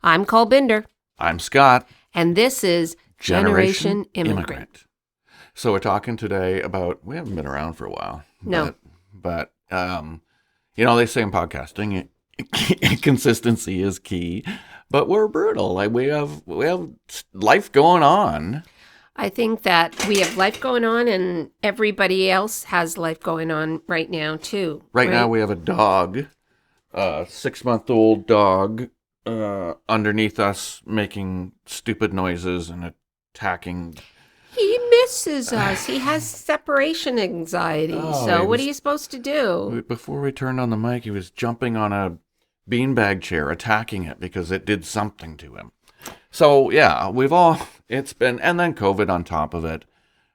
I'm Cole Binder. I'm Scott. And this is Generation Immigrant. So we're talking today about, we haven't been around for a while. No. But they say in podcasting, consistency is key. But we're brutal. Like we have life going on. I think that we have life going on and everybody else has life going on right now too. Right now we have a dog, a 6-month-old dog, underneath us making stupid noises and attacking. He misses us. He has separation anxiety. What are you supposed to do? Before we turned on the mic, he was jumping on a beanbag chair, attacking it because it did something to him. So, yeah, it's been, and then COVID on top of it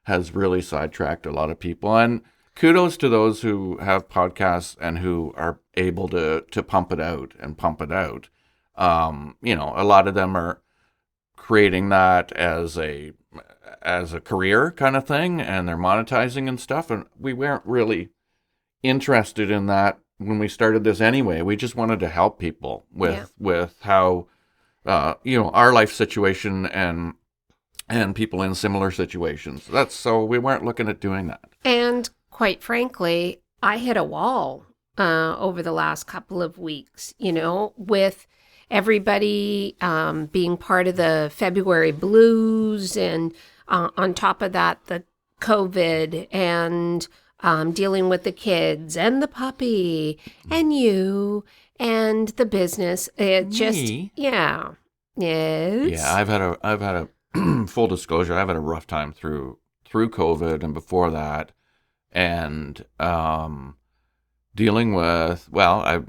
has really sidetracked a lot of people. And kudos to those who have podcasts and who are able to pump it out. A lot of them are creating that as a career kind of thing, and they're monetizing and stuff. And we weren't really interested in that when we started this anyway. We just wanted to help people with how, our life situation and people in similar situations. So we weren't looking at doing that. And quite frankly, I hit a wall over the last couple of weeks, with everybody being part of the February blues, and on top of that, the COVID, and dealing with the kids and the puppy and you and the business. Yes. Yeah, I've had a full disclosure. I've had a rough time through COVID and before that, and dealing with. Well, I've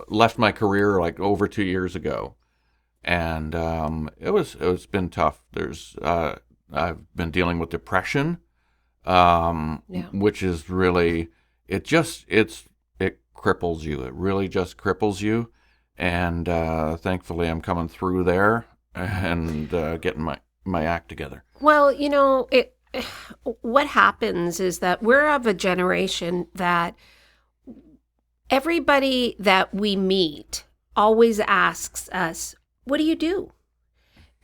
left my career like over 2 years ago, and it's been tough. I've been dealing with depression, which is really it cripples you. It really just cripples you, and thankfully I'm coming through there and getting my act together. Well, what happens is that we're of a generation that everybody that we meet always asks us, what do you do?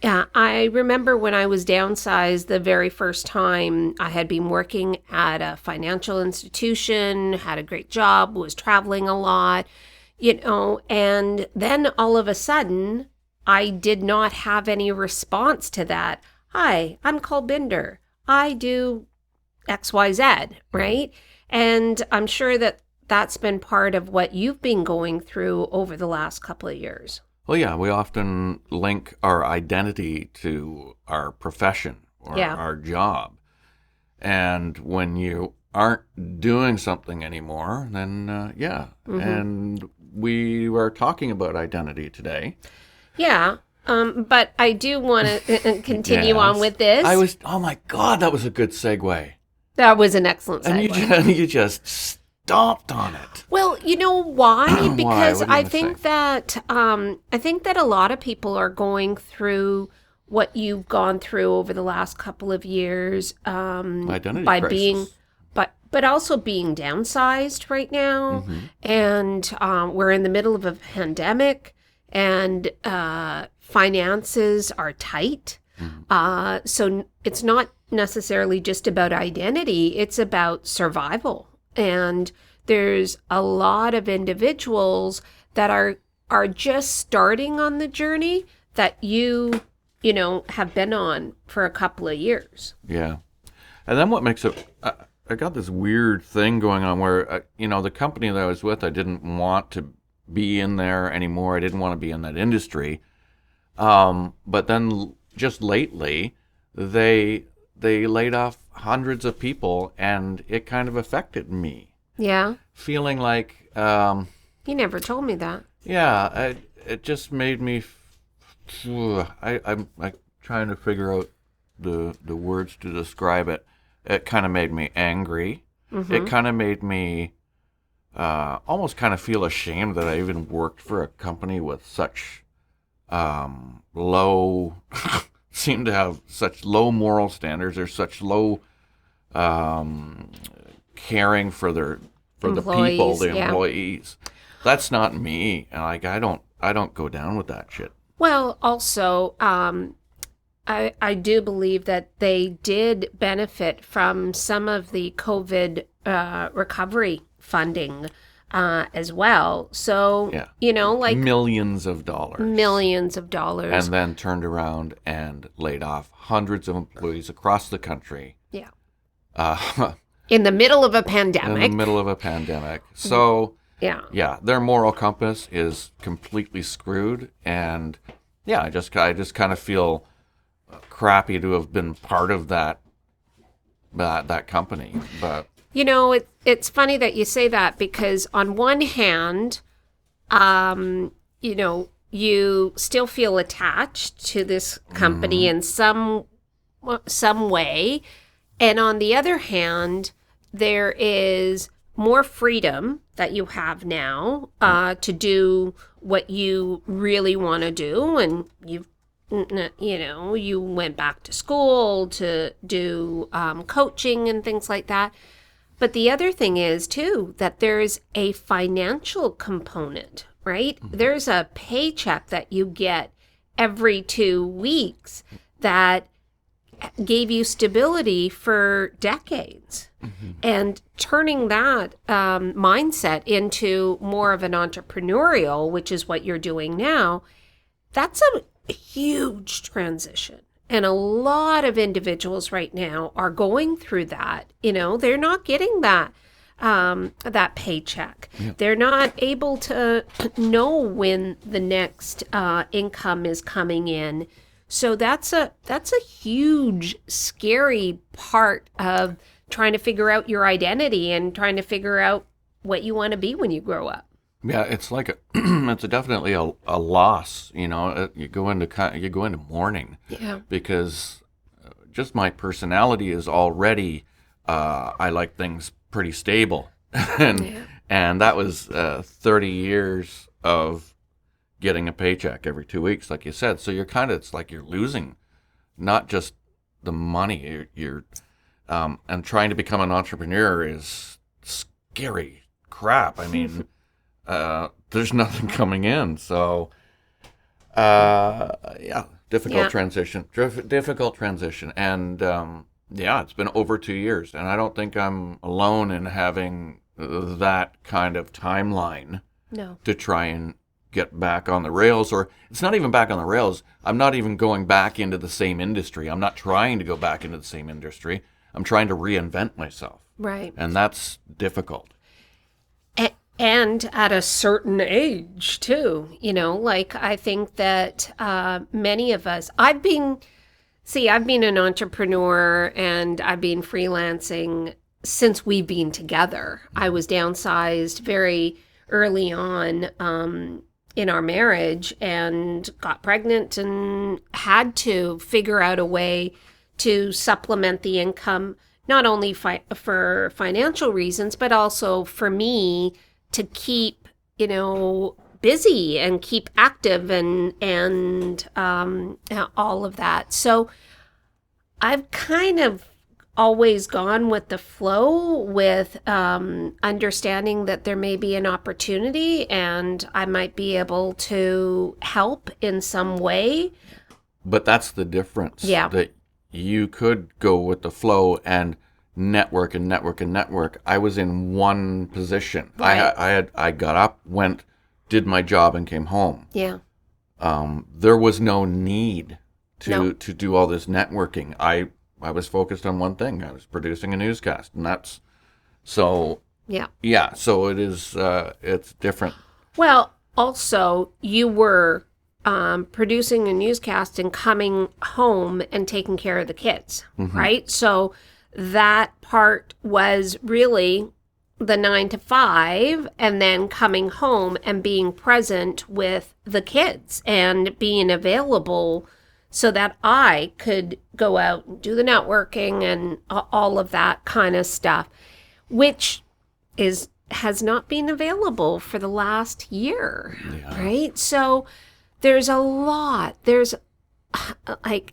I remember when I was downsized the very first time, I had been working at a financial institution, had a great job, was traveling a lot, and then all of a sudden, I did not have any response to that. Hi, I'm Cole Binder. I do XYZ, right? And I'm sure that that's been part of what you've been going through over the last couple of years. Well, yeah, we often link our identity to our profession or our job. And when you aren't doing something anymore, then, Mm-hmm. And we were talking about identity today. Yeah, but I do want to continue on with this. Oh my God, that was a good segue. That was an excellent segue. And you just stomped on it. Well, you know why? Because Why? I think that a lot of people are going through what you've gone through over the last couple of years, identity by crisis. but also being downsized right now, Mm-hmm. and we're in the middle of a pandemic, and finances are tight. Mm-hmm. So it's not necessarily just about identity; it's about survival. And there's a lot of individuals that are just starting on the journey that you have been on for a couple of years. Yeah. And then what makes it, I got this weird thing going on where, the company that I was with, I didn't want to be in there anymore. I didn't want to be in that industry. But then just lately, they laid off hundreds of people, and it kind of affected me. Yeah. Feeling like... you never told me that. Yeah, it just made me... I'm trying to figure out the words to describe it. It kind of made me angry. Mm-hmm. It kind of made me almost kind of feel ashamed that I even worked for a company with such low... seem to have such low moral standards. There's such low caring for the people, the employees. That's not me. And I don't I don't go down with that shit. Well, also, I do believe that they did benefit from some of the COVID recovery funding as well. So, Yeah. like Millions of dollars. millions of dollars. And then turned around and laid off hundreds of employees across the country. Yeah. Uh, In the middle of a in pandemic. the middle of a pandemic. So, Yeah. their moral compass is completely screwed. And yeah, I just kind of feel crappy to have been part of that company. But It's funny that you say that because on one hand, you still feel attached to this company in some way. And on the other hand, there is more freedom that you have now to do what you really want to do. And you went back to school to do coaching and things like that. But the other thing is, too, that there's a financial component, right? Mm-hmm. There's a paycheck that you get every 2 weeks that gave you stability for decades. Mm-hmm. And turning that mindset into more of an entrepreneurial, which is what you're doing now, that's a huge transition. And a lot of individuals right now are going through that. They're not getting that paycheck. Yeah. They're not able to know when the next income is coming in. So that's a huge, scary part of trying to figure out your identity and trying to figure out what you want to be when you grow up. Yeah, it's like it's definitely a loss. You go into mourning. Yeah. Because just my personality is already I like things pretty stable, and that was 30 years of getting a paycheck every 2 weeks, like you said. So it's like you're losing, not just the money. You're and trying to become an entrepreneur is scary crap. I mean. There's nothing coming in, so difficult transition, and it's been over 2 years, and I don't think I'm alone in having that kind of timeline. No. To try and get back on the rails, or it's not even back on the rails. I'm not even going back into the same industry. I'm not trying to go back into the same industry. I'm trying to reinvent myself. Right. And that's difficult. And at a certain age, too, I think that many of us, I've been an entrepreneur and I've been freelancing since we've been together. I was downsized very early on in our marriage and got pregnant and had to figure out a way to supplement the income, not only for financial reasons, but also for me to keep, busy and keep active and all of that. So I've kind of always gone with the flow with understanding that there may be an opportunity and I might be able to help in some way. But that's the difference. Yeah. That you could go with the flow and network. I was in one position. Right. I got up, went, did my job, and came home. Yeah. There was no need to do all this networking. I was focused on one thing. I was producing a newscast, and that's so. Yeah. Yeah. So it is. It's different. Well, also you were producing a newscast and coming home and taking care of the kids, mm-hmm. right? So that part was really the 9 to 5 and then coming home and being present with the kids and being available so that I could go out and do the networking and all of that kind of stuff, which has not been available for the last year, right? So there's a lot. There's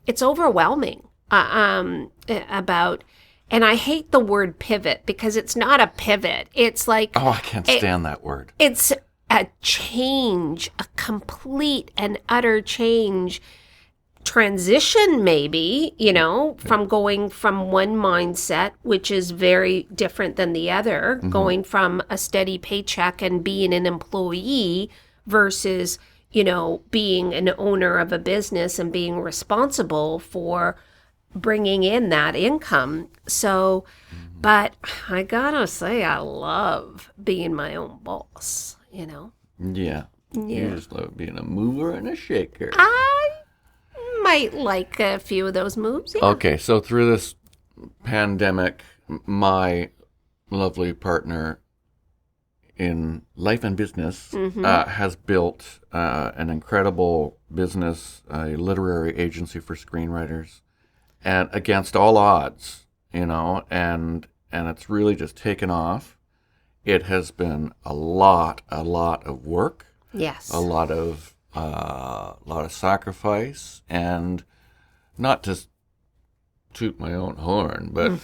it's overwhelming about. And I hate the word pivot because it's not a pivot. It's like... Oh, I can't stand that word. It's a change, a complete and utter change, transition maybe, from going from one mindset, which is very different than the other, going from a steady paycheck and being an employee versus, being an owner of a business and being responsible for bringing in that income. So, but I gotta say, I love being my own boss, Yeah. You just love being a mover and a shaker. I might like a few of those moves. Yeah. Okay, so through this pandemic, my lovely partner in life and business has built an incredible business, a literary agency for screenwriters, and against all odds, and it's really just taken off. It has been a lot of work. Yes. A lot of sacrifice, and not to toot my own horn, but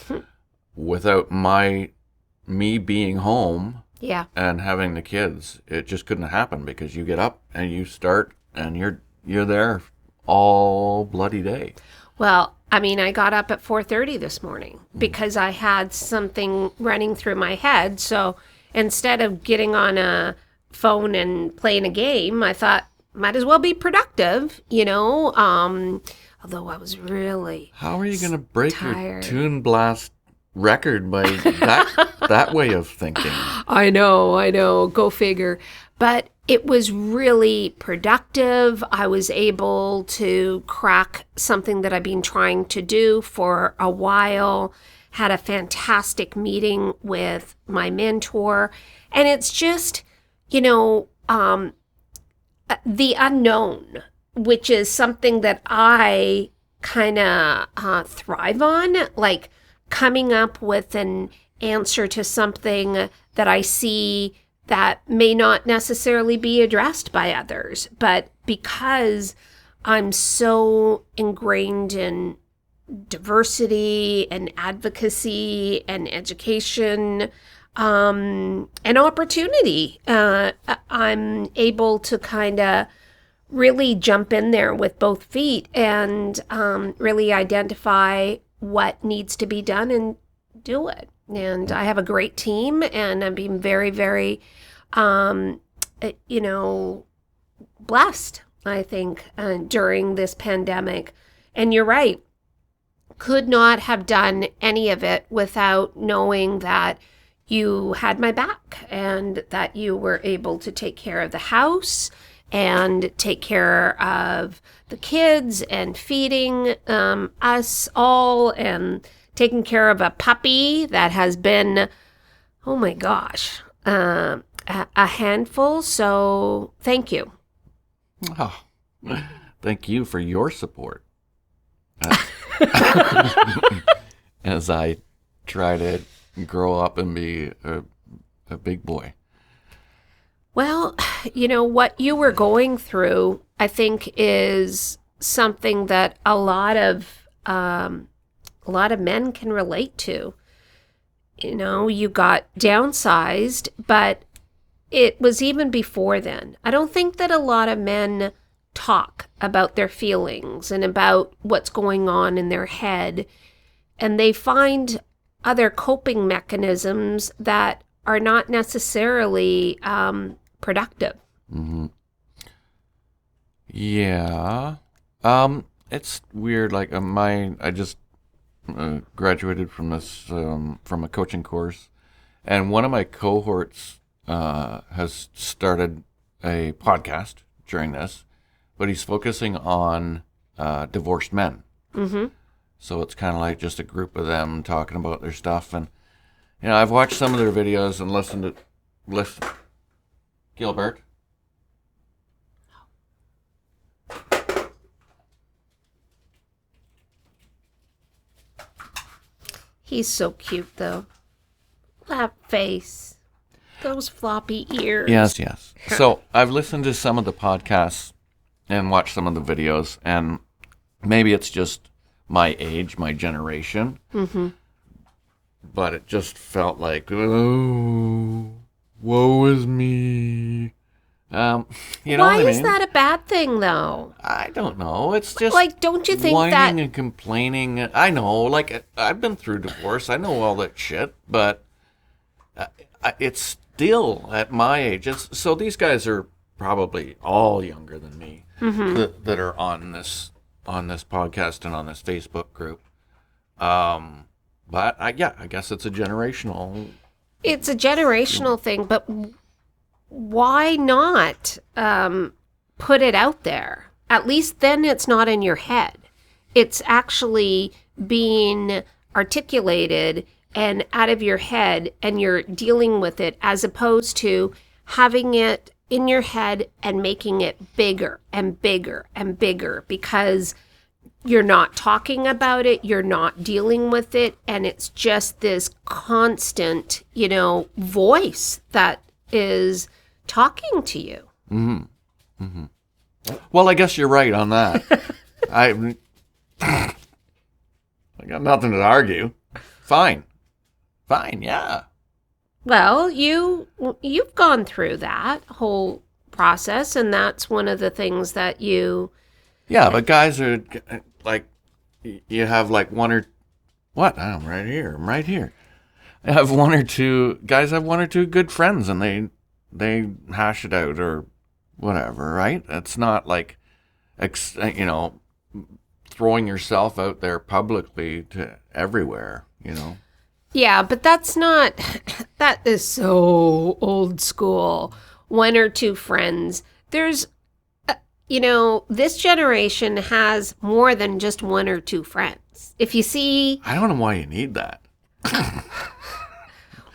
without me being home Yeah. and having the kids, it just couldn't happen, because you get up and you start and you're there all bloody day. Well, I got up at 4:30 this morning because I had something running through my head. So instead of getting on a phone and playing a game, I thought might as well be productive, although I was really How are you going to break tired. your Toon Blast record by that way of thinking? I know, go figure. But it was really productive. I was able to crack something that I've been trying to do for a while, had a fantastic meeting with my mentor. And it's just, the unknown, which is something that I kind of thrive on, like coming up with an answer to something that I see that may not necessarily be addressed by others. But because I'm so ingrained in diversity and advocacy and education, and opportunity, I'm able to kind of really jump in there with both feet and really identify what needs to be done and do it. And I have a great team, and I'm being very, very, blessed, I think, during this pandemic. And you're right, could not have done any of it without knowing that you had my back and that you were able to take care of the house and take care of the kids and feeding us all and taking care of a puppy that has been, oh my gosh, a handful. So thank you. Oh, thank you for your support. As I try to grow up and be a big boy. Well, what you were going through, I think, is something that a lot of men can relate to. You got downsized, but it was even before then. I don't think that a lot of men talk about their feelings and about what's going on in their head, and they find other coping mechanisms that are not necessarily productive. Mm-hmm. Yeah. It's weird. Like I just graduated from this from a coaching course, and one of my cohorts has started a podcast during this, but he's focusing on divorced men. Mm-hmm. So it's kind of like just a group of them talking about their stuff, and I've watched some of their videos and listened. Gilbert. He's so cute, though. That face. Those floppy ears. Yes. So I've listened to some of the podcasts and watched some of the videos, and maybe it's just my age, my generation, but it just felt like, oh, woe is me. You know Why what I is mean? that a bad thing, though? I don't know. It's just Like, don't you think whining that and complaining. I know, like I've been through divorce. I know all that shit, but it's still at my age. So these guys are probably all younger than me that are on this podcast and on this Facebook group. But I guess it's a generational. it's a generational thing, but why not put it out there? At least then it's not in your head. It's actually being articulated and out of your head, and you're dealing with it, as opposed to having it in your head and making it bigger and bigger and bigger, because you're not talking about it, you're not dealing with it, and it's just this constant, voice that is talking to you. Well, I guess you're right on that. I got nothing to argue. Fine, yeah. Well, you've gone through that whole process, and that's one of the things that you... Yeah, but guys are like, you have like one or what? I'm right here. I have one or two guys. Have one or two good friends, and they hash it out or whatever, right? It's not like, throwing yourself out there publicly to everywhere, Yeah, but that's not... That is so old school. One or two friends. There's... this generation has more than just one or two friends. If you see... I don't know why you need that.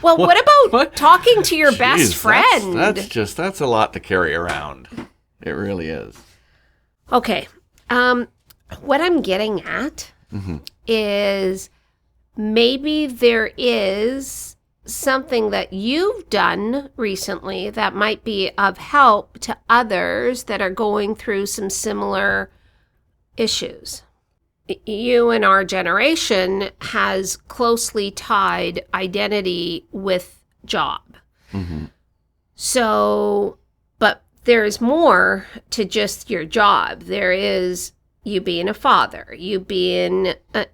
Well, what about talking to your best friend? That's a lot to carry around. It really is. Okay. What I'm getting at is maybe there is something that you've done recently that might be of help to others that are going through some similar issues. You and our generation has closely tied identity with job. So, but there's more to just your job. There is you being a father, you being, a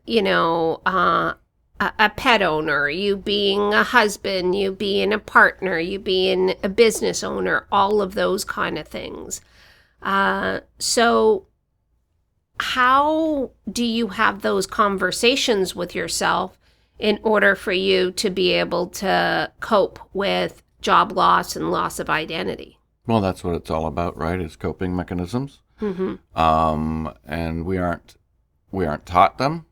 pet owner, you being a husband, you being a partner, you being a business owner, all of those kind of things. So how do you have those conversations with yourself in order for you to be able to cope with job loss and loss of identity? Well, that's what it's all about, right? Is coping mechanisms. And we aren't taught them.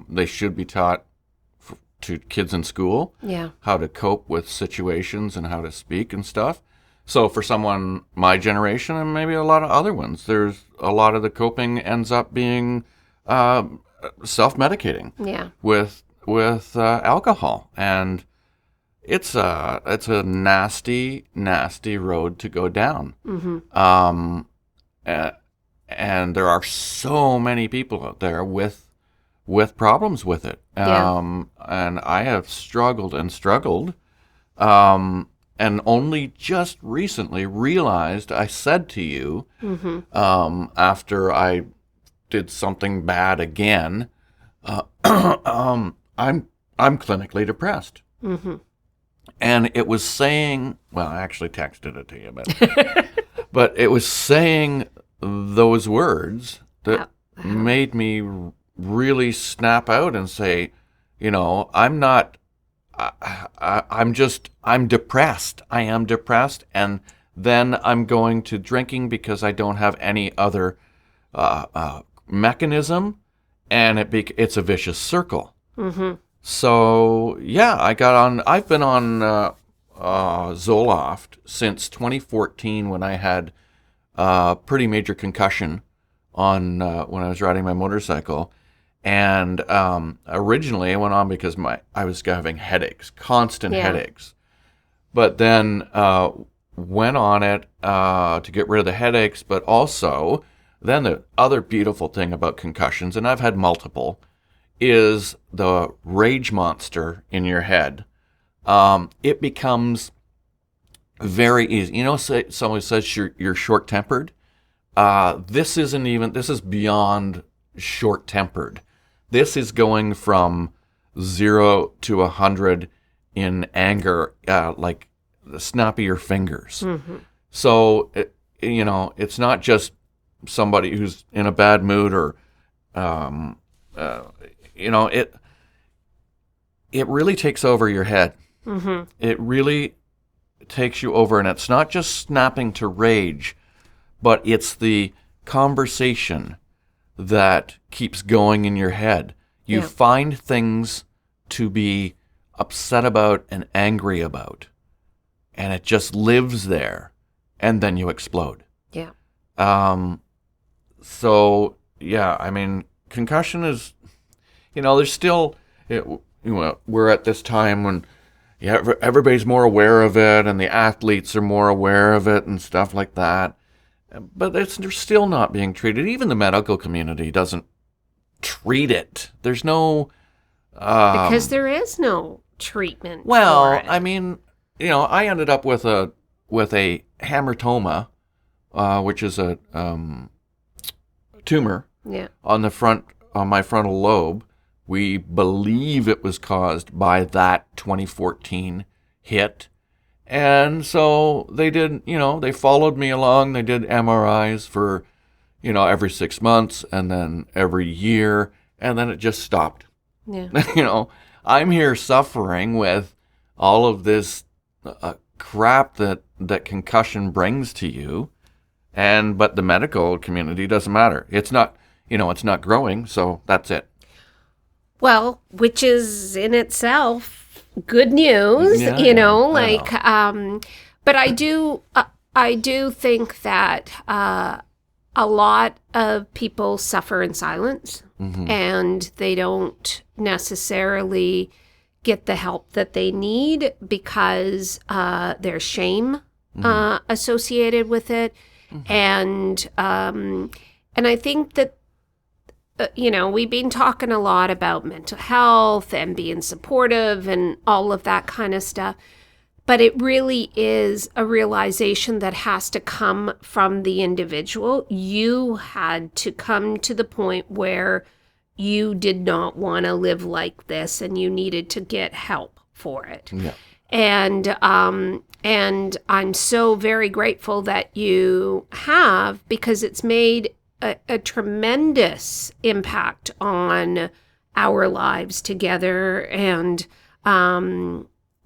They should be taught to kids in school. Yeah. How to cope with situations and how to speak and stuff. So for someone my generation and maybe a lot of other ones, there's a lot of the coping ends up being self-medicating. Yeah. With alcohol, and it's a nasty road to go down. And there are so many people out there with problems with it. And I have struggled, and only just recently realized I said to you, after I did something bad again, I'm clinically depressed. And it was saying, well, I actually texted it to you, but it was saying those words that made me really snap out and say, I'm depressed. I am depressed. And then I'm going to drinking because I don't have any other mechanism. And it's a vicious circle. So, yeah, I've been on Zoloft since 2014 when I had a pretty major concussion when I was riding my motorcycle. And originally I went on because I was having headaches, constant headaches. But then went on it to get rid of the headaches, but also then the other beautiful thing about concussions, and I've had multiple, is the rage monster in your head. It becomes very easy. Say someone says you're short-tempered. This is beyond short-tempered. This is going from 0 to 100 in anger, like the snap of your fingers. Mm-hmm. So, it's not just somebody who's in a bad mood or, it really takes over your head. Mm-hmm. It really takes you over, and it's not just snapping to rage, but it's the conversation that keeps going in your head. You find things to be upset about and angry about, and it just lives there, and then you explode. Yeah. So, yeah, I mean, concussion is, there's still, we're at this time when everybody's more aware of it, and the athletes are more aware of it and stuff like that. But they're still not being treated. Even the medical community doesn't treat it. There's no... because there is no treatment for it. I mean, I ended up with a hamartoma, which is a tumor on my frontal lobe. We believe it was caused by that 2014 hit. And so they did, they followed me along. They did MRIs for, every 6 months and then every year. And then it just stopped. Yeah. I'm here suffering with all of this crap that concussion brings to you. But the medical community doesn't matter. It's not, it's not growing. So that's it. Well, which is in itself good news, but I do think that a lot of people suffer in silence, mm-hmm. and they don't necessarily get the help that they need because there's shame mm-hmm. Associated with it, mm-hmm. and I think that we've been talking a lot about mental health and being supportive and all of that kind of stuff. But it really is a realization that has to come from the individual. You had to come to the point where you did not want to live like this and you needed to get help for it. Yeah. And I'm so very grateful that you have, because it's made a tremendous impact on our lives together and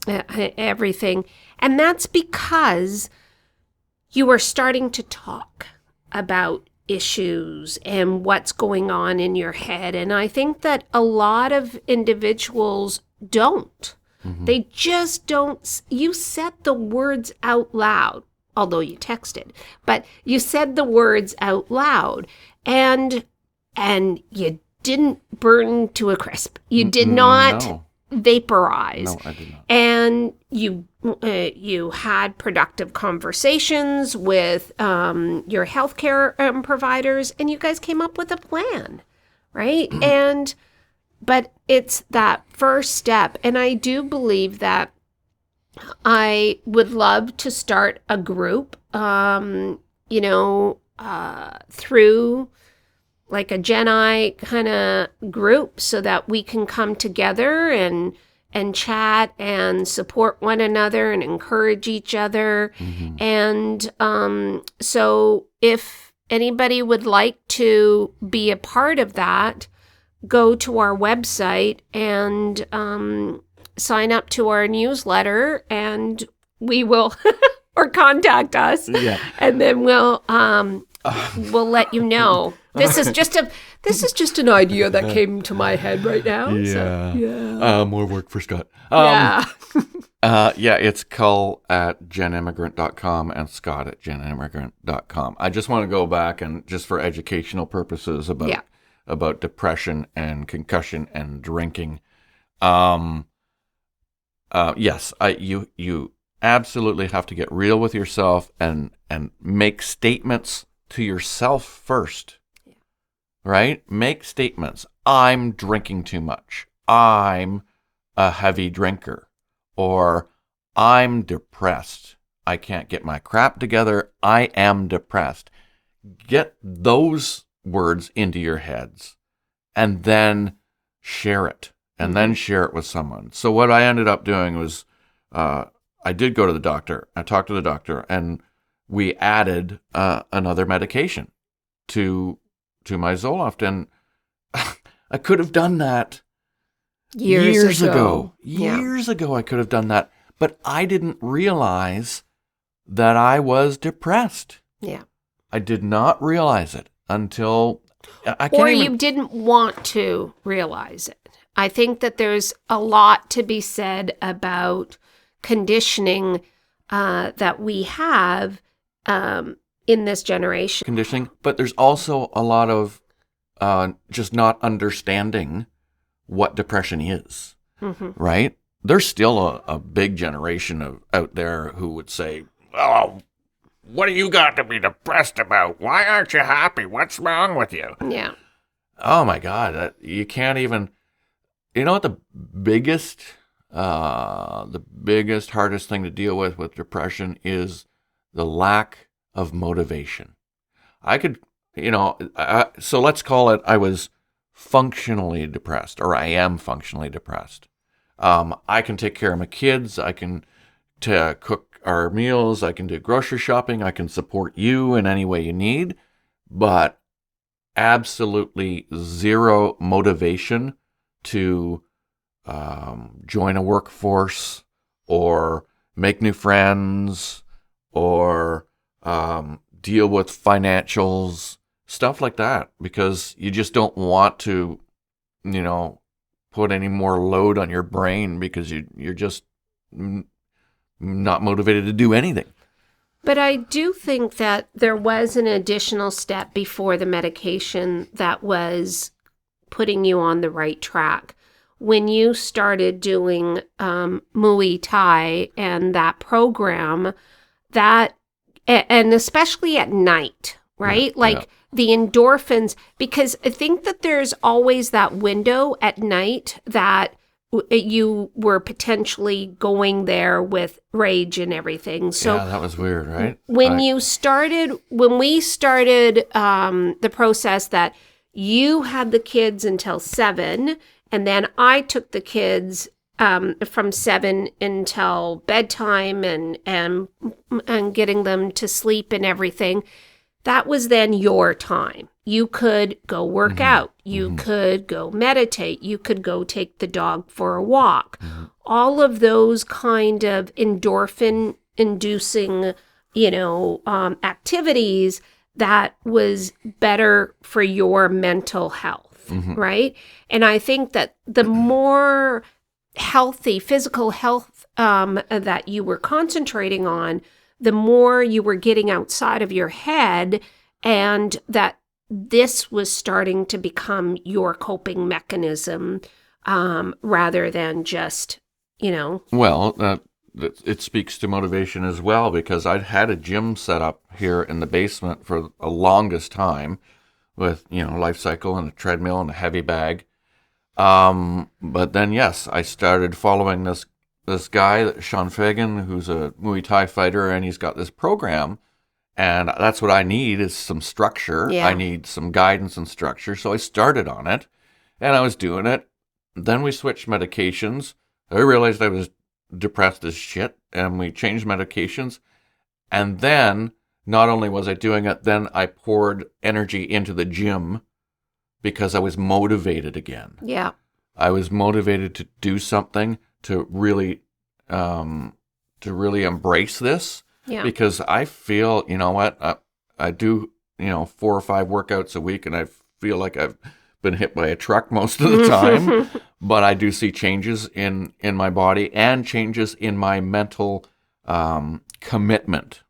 everything. And that's because you are starting to talk about issues and what's going on in your head. And I think that a lot of individuals don't. Mm-hmm. They just don't. You said the words out loud. Although you texted, but you said the words out loud, and you didn't burn to a crisp. You did not vaporize. No, I did not. And you had productive conversations with your healthcare providers, and you guys came up with a plan, right? But it's that first step, and I do believe that I would love to start a group, through like a Gen I kind of group, so that we can come together and chat and support one another and encourage each other. Mm-hmm. And so if anybody would like to be a part of that, go to our website and sign up to our newsletter, and we will or contact us, and then we'll let you know. This is just an idea that came to my head right now. More work for Scott. It's Cull at genimmigrant.com and Scott at genimmigrant.com. I just want to go back and just for educational purposes about depression and concussion and drinking. Yes, you absolutely have to get real with yourself and make statements to yourself first. Yeah. Right? Make statements. I'm drinking too much. I'm a heavy drinker. Or I'm depressed. I can't get my crap together. I am depressed. Get those words into your heads and then share it. And then share it with someone. So what I ended up doing was I did go to the doctor. I talked to the doctor, and we added another medication to my Zoloft. And I could have done that years ago. Years ago I could have done that. But I didn't realize that I was depressed. Yeah. I did not realize it until I can't or even... you didn't want to realize it. I think that there's a lot to be said about conditioning that we have in this generation. Conditioning, but there's also a lot of just not understanding what depression is, right? There's still a big generation out there who would say, "Oh, what do you got to be depressed about? Why aren't you happy? What's wrong with you?" Yeah. Oh my God, you can't even. You know what the biggest, hardest thing to deal with depression is the lack of motivation. I could, so let's call it I was functionally depressed, or I am functionally depressed. I can take care of my kids. I can cook our meals. I can do grocery shopping. I can support you in any way you need, but absolutely zero motivation to join a workforce or make new friends or deal with financials, stuff like that, because you just don't want to, put any more load on your brain because you're just not motivated to do anything. But I do think that there was an additional step before the medication that was putting you on the right track. When you started doing Muay Thai and that program, and especially at night, right? The endorphins, because I think that there's always that window at night that you were potentially going there with rage and everything. So yeah, that was weird, right? When we started the process that you had the kids until 7, and then I took the kids from 7 until bedtime and getting them to sleep and everything. That was then your time. You could go work out. You could go meditate. You could go take the dog for a walk. All of those kind of endorphin-inducing, activities that was better for your mental health, right? And I think that the more healthy physical health that you were concentrating on, the more you were getting outside of your head, and that this was starting to become your coping mechanism rather than just, Well, it speaks to motivation as well, because I'd had a gym set up here in the basement for the longest time with, Life Cycle and a treadmill and a heavy bag. But then, yes, I started following this guy, Sean Fagan, who's a Muay Thai fighter, and he's got this program. And that's what I need, is some structure. Yeah. I need some guidance and structure. So I started on it, and I was doing it. Then we switched medications. I realized I was depressed as shit, and we changed medications. And then, not only was I doing it, then I poured energy into the gym because I was motivated again. Yeah. I was motivated to do something, to really embrace this. Yeah. Because I feel, I do, 4 or 5 workouts a week, and I feel like I've been hit by a truck most of the time. But I do see changes in my body and changes in my mental commitment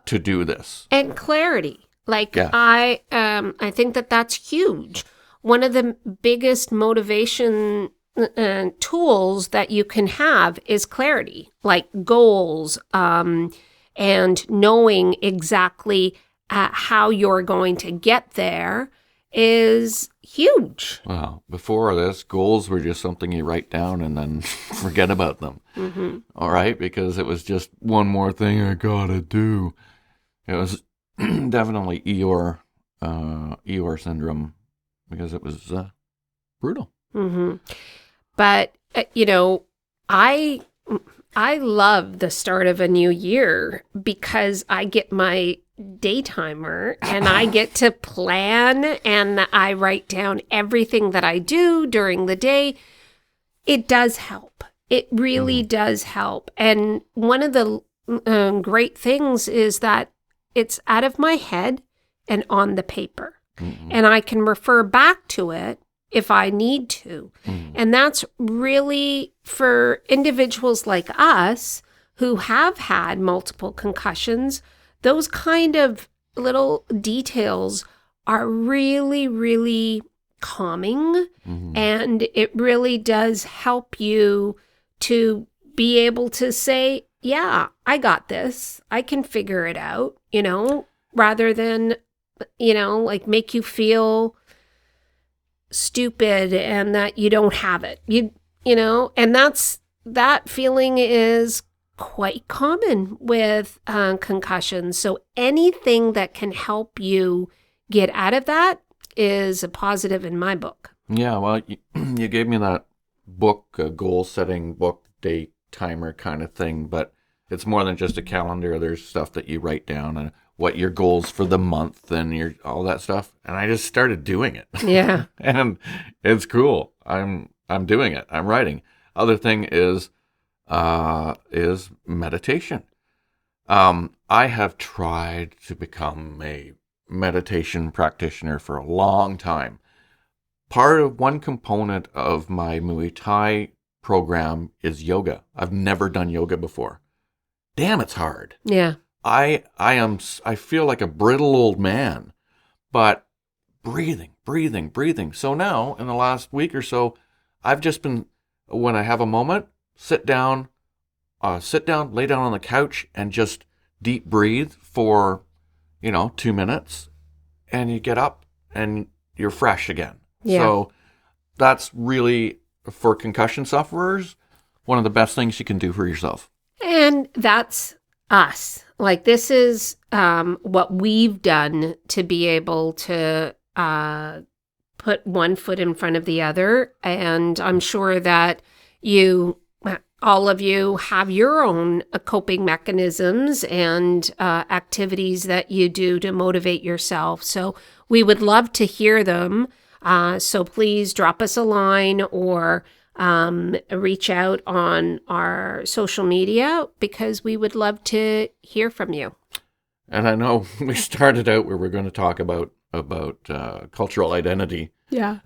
to do this. And clarity. Yeah. I think that that's huge. One of the biggest motivation tools that you can have is clarity, like goals, and knowing exactly how you're going to get there, is huge. Well, before this, goals were just something you write down and then forget about them. Mm-hmm. All right? Because it was just one more thing I gotta do. It was definitely Eeyore syndrome because it was brutal. Mm-hmm. But, I love the start of a new year because I get my day timer and I get to plan and I write down everything that I do during the day. It does help. It really does help. And one of the great things is that it's out of my head and on the paper. And I can refer back to it if I need to. And that's really for individuals like us who have had multiple concussions. Those kind of little details are really, really calming. And it really does help you to be able to say, yeah, I got this. I can figure it out, rather than, like make you feel stupid and that you don't have it. And that feeling is quite common with concussions. So anything that can help you get out of that is a positive in my book. Yeah, well, you gave me that book, a goal-setting book, day timer kind of thing, but it's more than just a calendar. There's stuff that you write down and what your goals for the month and all that stuff. And I just started doing it. Yeah. And it's cool. I'm doing it. I'm writing. Other thing is meditation. I have tried to become a meditation practitioner for a long time. One component of my Muay Thai program is yoga. I've never done yoga before. Damn, it's hard. Yeah. I feel like a brittle old man, but breathing. So now in the last week or so, I've just been, when I have a moment, sit down, lay down on the couch and just deep breathe for, 2 minutes, and you get up and you're fresh again. Yeah. So that's really, for concussion sufferers, one of the best things you can do for yourself. And that's us. Like, this is what we've done to be able to put one foot in front of the other. And I'm sure that all of you have your own coping mechanisms and activities that you do to motivate yourself. So we would love to hear them. So please drop us a line or reach out on our social media because we would love to hear from you. And I know we started out where we're going to talk about cultural identity. Yeah.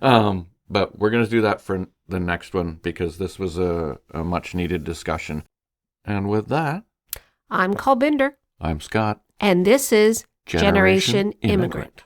But we're going to do that for the next one because this was a much needed discussion. And with that, I'm Kalbinder. I'm Scott. And this is Generation Immigrant.